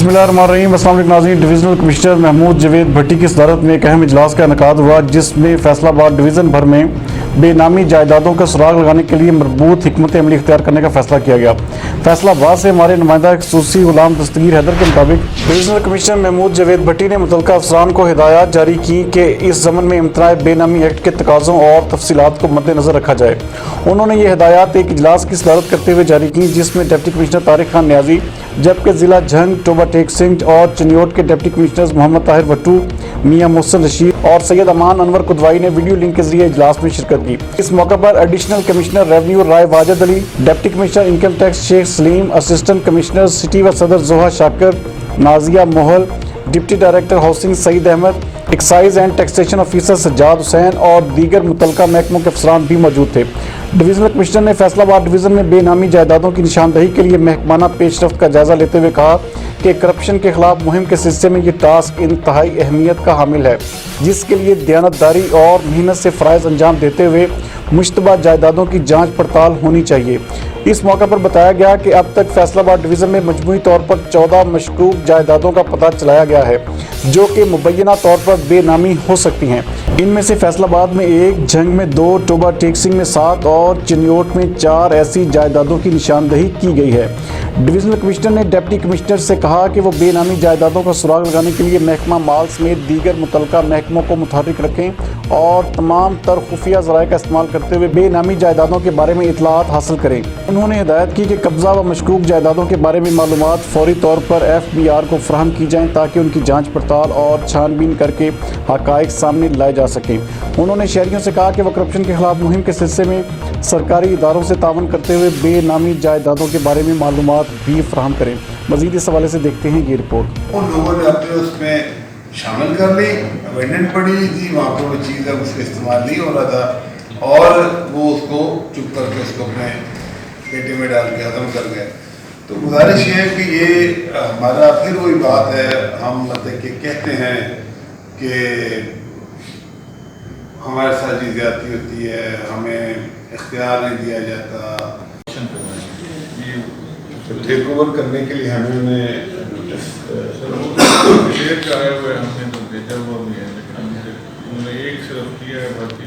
बिस्मिल्लाहिर्रहमानिर्रहीम। अस्सलाम वालेकुम नाज़रीन। डिवीज़नल कमिश्नर महमूद जवेद भट्टी की सदारत में एक अहम इजलास का इनेकाद हुआ, जिसमें फैसलाबाद डिवीज़न भर में बेनामी जायदादों का सुराग लगाने के लिए मरबूत हिकमत अमली इख्तियार करने का फैसला किया गया। फैसलाबाद से हमारे नुमाइंदा खसूसी गुलाम दस्तगीर हैदर के मुताबिक डिवीज़नल कमिश्नर महमूद जवेद भट्टी ने मुतल्लिका अफसरान को हिदायत जारी की कि इस ज़मन में इम्तनाए बेनामी एक्ट के तकाज़ों और तफसीलात को मद्देनज़र रखा जाए। उन्होंने ये हिदायत एक इजलास की सदारत करते हुए जारी की, जिसमें डिप्टी कमिश्नर तारिक खान न्याजी, जबकि ज़िला झंग टोबा टेक सिंह और चनियोट के डिप्टी कमिश्नर्स मोहम्मद ताहिर वट्टू, मियां मोहसिन रशीद और सैयद अमान अनवर कुदवाई ने वीडियो लिंक के जरिए इजलास में शिरकत की। इस मौका पर additional commissioner revenue Rai Wajid Ali, deputy commissioner income tax Sheikh Salim, assistant commissioner city व सदर Zoha Shakir, Nazia Mohal, deputy director housing Saeed Ahmad, excise and taxation officer Sajjad Hussain और दीगर मुतल्लिका महकमों के अफसरान भी मौजूद थे। डिवीज़नल कमिश्नर ने फैसलाबाद डिवीज़न में बेनामी जायदादों की निशानदही के लिए महकमाना पेशरफ्त का जायज़ा लेते हुए कहा कि करप्शन के खिलाफ मुहिम के सिलसिले में ये टास्क इंतहाई अहमियत का हामिल है, जिसके लिए दयानतदारी और मेहनत से फ़राइज़ अंजाम देते हुए मुश्तबा जायदादों की जाँच पड़ताल होनी चाहिए। इस मौका पर बताया गया कि अब तक फैसलाबाद डिवीज़न में मजमूई तौर पर 14 मशकूक जायदादों का पता चलाया गया है, जो कि मुबैना तौर पर बेनामी हो सकती हैं। इनमें से फैसलाबाद में 1, झंग में 2, टोबा टेक सिंह में 7 और चनियोट में 4 ऐसी जायदादों की निशानदही की गई है। डिवीज़नल कमिश्नर ने डिप्टी कमिश्नर से कहा कि वो बेनामी जायदादों का सुराग लगाने के लिए महकमा माल समेत दीगर मुतल्लिका महकमों को मुतहर्रिक रखें और तमाम तर खुफिया ज़राए का इस्तेमाल करते हुए बेनामी जायदादों के बारे में इतलात हासिल करें। उन्होंने हिदायत की कि कब्ज़ा व मशकूक जायदादों के बारे में मालूमात फौरी तौर पर FBR को फराहम की जाएँ, ताकि उनकी जाँच पड़ताल और छानबीन करके हक़ाइक़ सामने लाए जा सकें। उन्होंने शहरियों से कहा कि वह करप्शन के खिलाफ मुहिम के सिलसिले में सरकारी इदारों से तावन करते हुए बेनामी जायदादों के बारे में मालूमात भी फराहम करें। मज़ीद इस हवाले से देखते हैं ये रिपोर्ट। उन लोगों ने अपने उसमें शामिल कर ली, अवेंडेंट पड़ी हुई थी, वहाँ पर वो चीज़ अब उसका इस्तेमाल नहीं हो रहा था और वो उसको चुप करके उसको अपने पेटी में डाल के ख़त्म कर गए। तो गुजारिश ये है कि ये हमारा फिर वही बात है, हम मतलब कि कहते हैं कि हमारे साथ जी ज़्यादती होती है, हमें इख्तियार नहीं दिया जाता। टेक ओवर करने के लिए हमें उन्हें शेयर कराया हुआ है, हमने तो भेजा हुआ भी है, लेकिन उन्होंने एक सिर्फ किया है, बाकी